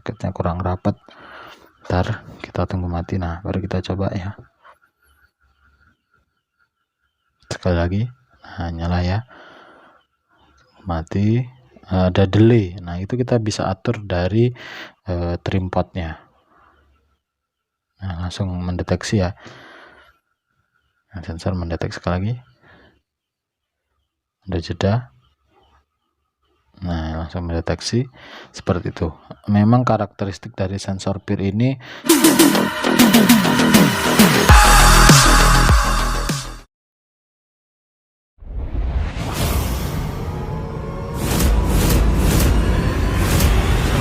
soketnya kurang rapat. Ntar kita tunggu mati. Nah, baru kita coba ya. Sekali lagi. Nah, nyala ya. Mati. Ada delay. Nah, itu kita bisa atur dari trim potnya. Nah, langsung mendeteksi ya. Nah, sensor mendeteksi sekali lagi. Ada jeda. Nah, langsung mendeteksi seperti itu. Memang karakteristik dari sensor PIR ini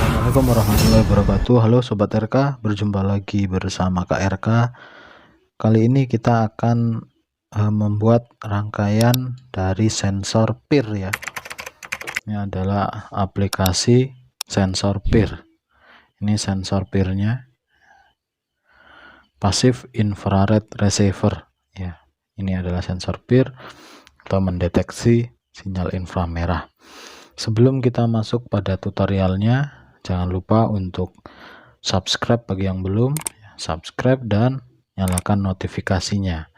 Assalamualaikum warahmatullahi wabarakatuh. Halo Sobat RK, berjumpa lagi bersama Kak RK. Kali ini kita akan membuat rangkaian dari sensor PIR ya. Ini adalah aplikasi sensor PIR. Ini sensor PIR-nya, Passive Infrared Receiver ya. Ini adalah sensor PIR atau mendeteksi sinyal inframerah. Sebelum kita masuk pada tutorialnya, jangan lupa untuk subscribe bagi yang belum, subscribe dan nyalakan notifikasinya.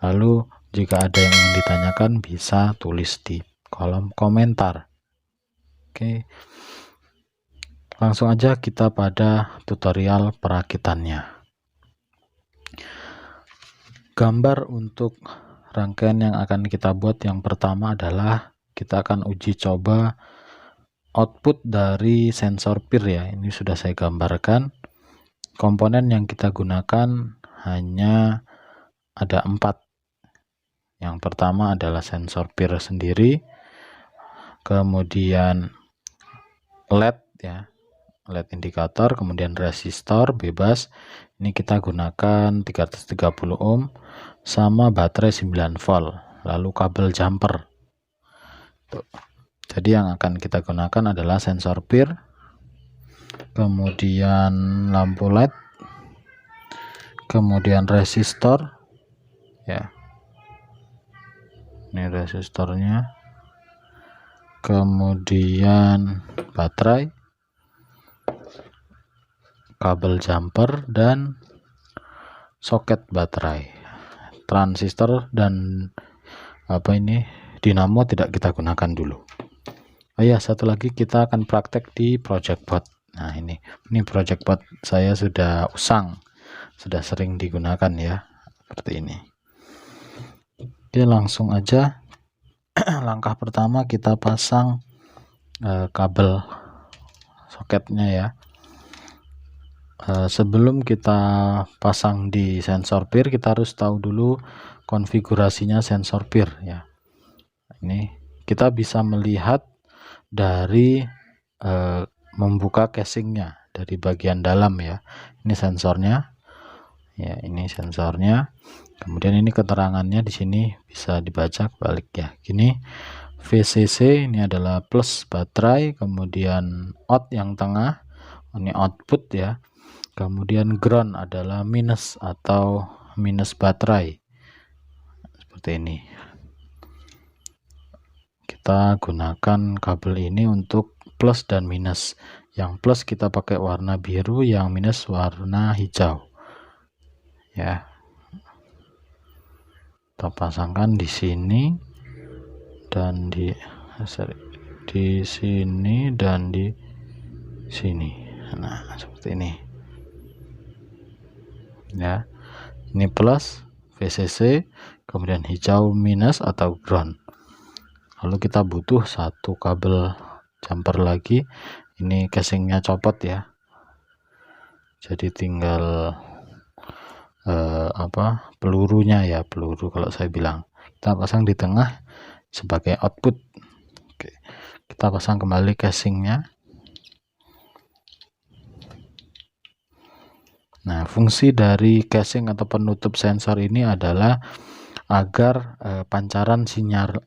Lalu jika ada yang ingin ditanyakan bisa tulis di kolom komentar. Oke, langsung aja kita pada tutorial perakitannya. Gambar untuk rangkaian yang akan kita buat yang pertama adalah kita akan uji coba output dari sensor PIR ya. Ini sudah saya gambarkan. Komponen yang kita gunakan hanya ada 4. Yang pertama adalah sensor PIR sendiri, kemudian LED ya, LED indikator, kemudian resistor bebas. Ini kita gunakan 330 ohm sama baterai 9 volt, lalu kabel jumper. Tuh. Jadi yang akan kita gunakan adalah sensor PIR, kemudian lampu LED, kemudian resistor ya. Ini resistornya, kemudian baterai, kabel jumper, dan soket baterai. Transistor dan dinamo tidak kita gunakan dulu. Oh ya, satu lagi kita akan praktek di project board. Nah, ini project board saya sudah usang, sudah sering digunakan ya, seperti ini. Oke, langsung aja. Langkah pertama kita pasang kabel soketnya ya. Sebelum kita pasang di sensor PIR, kita harus tahu dulu konfigurasinya sensor PIR ya. Ini kita bisa melihat dari membuka casingnya dari bagian dalam ya. Ini sensornya ya, ini sensornya. Kemudian ini keterangannya di sini bisa dibaca balik ya. Gini, VCC ini adalah plus baterai, kemudian out yang tengah, ini output ya. Kemudian ground adalah minus atau minus baterai. Seperti ini. Kita gunakan kabel ini untuk plus dan minus. Yang plus kita pakai warna biru, yang minus warna hijau. Ya. Kita pasangkan di sini dan di sini dan di sini. Nah, seperti ini. Ya. Ini plus VCC, kemudian hijau minus atau ground. Lalu kita butuh satu kabel jumper lagi. Ini casingnya copot ya. Jadi tinggal pelurunya ya, peluru kalau saya bilang. Kita pasang di tengah sebagai output. Oke. Kita pasang kembali casingnya. Nah, fungsi dari casing atau penutup sensor ini adalah agar pancaran sinyal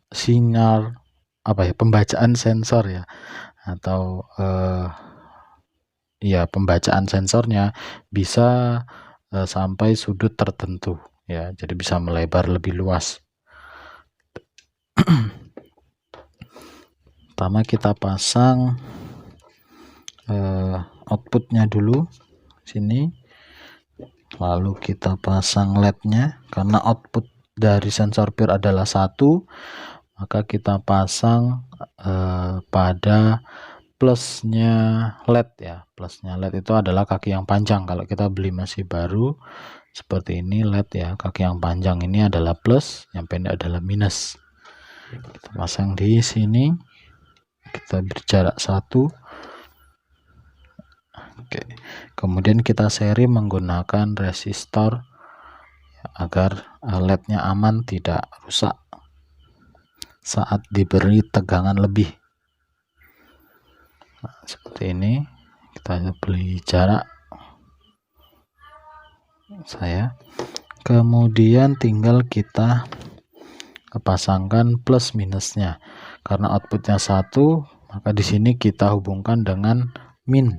pembacaan sensor ya, atau pembacaan sensornya bisa sampai sudut tertentu ya, jadi bisa melebar lebih luas. Pertama kita pasang outputnya dulu sini, lalu kita pasang LED-nya. Karena output dari sensor PIR adalah 1, maka kita pasang pada plusnya LED ya. Plusnya LED itu adalah kaki yang panjang. Kalau kita beli masih baru seperti ini LED ya, kaki yang panjang ini adalah plus, yang pendek adalah minus. Kita pasang di sini, kita beri jarak 1. Oke, kemudian kita seri menggunakan resistor agar LED-nya aman, tidak rusak saat diberi tegangan lebih. Nah, seperti ini, kita beli jarak kemudian tinggal kita pasangkan plus minusnya. Karena outputnya 1, maka di sini kita hubungkan dengan min,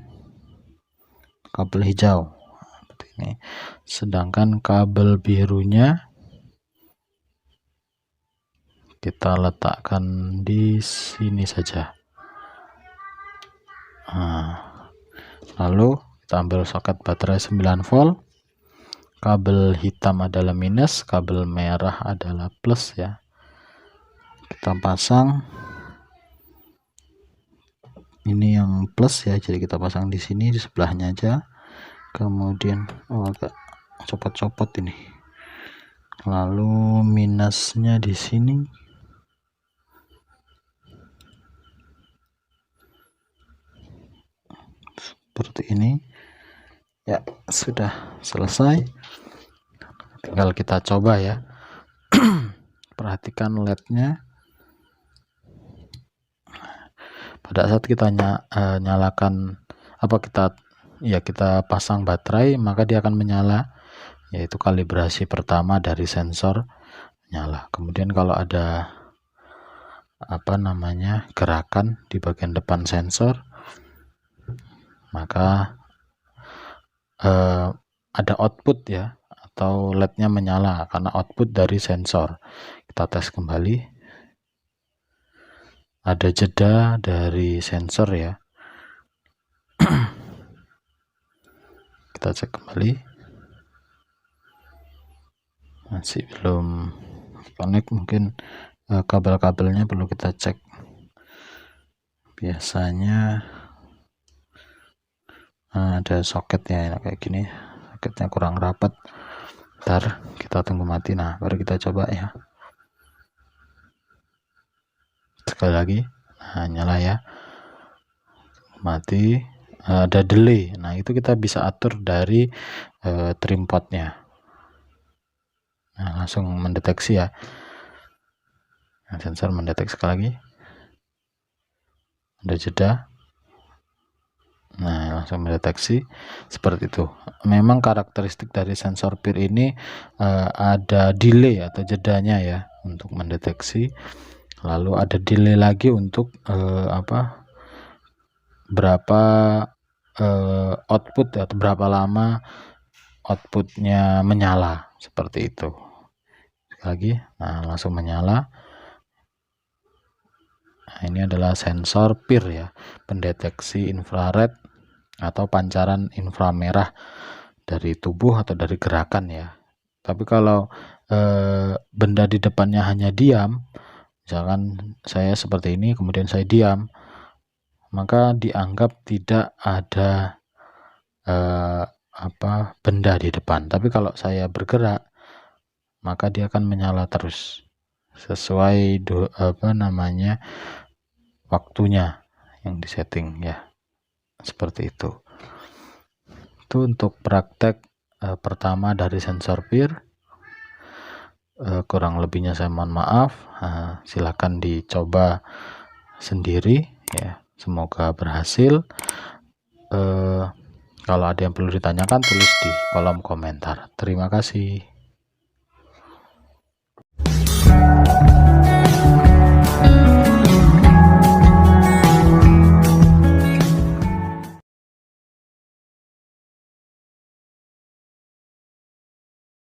kabel hijau seperti ini. Sedangkan kabel birunya kita letakkan di sini saja. Lalu kita ambil soket baterai 9 volt, kabel hitam adalah minus, kabel merah adalah plus ya. Kita pasang ini yang plus ya, jadi kita pasang di sini, di sebelahnya aja. Kemudian agak copot-copot ini, lalu minusnya di sini. Seperti ini ya, sudah selesai. Tinggal kita coba ya. Perhatikan LED-nya. Pada saat kita nyalakan kita pasang baterai, maka dia akan menyala, yaitu kalibrasi pertama dari sensor nyala. Kemudian kalau ada gerakan di bagian depan sensor, maka ada output ya, atau LED-nya menyala karena output dari sensor. Kita tes kembali, ada jeda dari sensor ya. Kita cek kembali, masih belum connect, mungkin kabel-kabelnya perlu kita cek. Biasanya ada soket ya kayak gini, soketnya kurang rapat. Ntar kita tunggu mati, nah baru kita coba ya. Sekali lagi, nah nyala ya, mati. Ada delay, nah itu kita bisa atur dari trim potnya. Nah, langsung mendeteksi ya. Nah, sensor mendeteksi sekali lagi, ada jeda. Nah, langsung mendeteksi seperti itu. Memang karakteristik dari sensor PIR ini ada delay atau jedanya ya untuk mendeteksi. Lalu ada delay lagi untuk berapa output atau berapa lama outputnya menyala, seperti itu. Sekali lagi, nah langsung menyala. Nah, ini adalah sensor PIR ya, pendeteksi infrared atau pancaran inframerah dari tubuh atau dari gerakan ya. Tapi kalau benda di depannya hanya diam, misalkan saya seperti ini kemudian saya diam, maka dianggap tidak ada benda di depan. Tapi kalau saya bergerak, maka dia akan menyala terus sesuai waktunya yang disetting ya, seperti itu. Itu untuk praktek pertama dari sensor PIR. Kurang lebihnya saya mohon maaf. Silakan dicoba sendiri ya, semoga berhasil. Kalau ada yang perlu ditanyakan, tulis di kolom komentar. Terima kasih.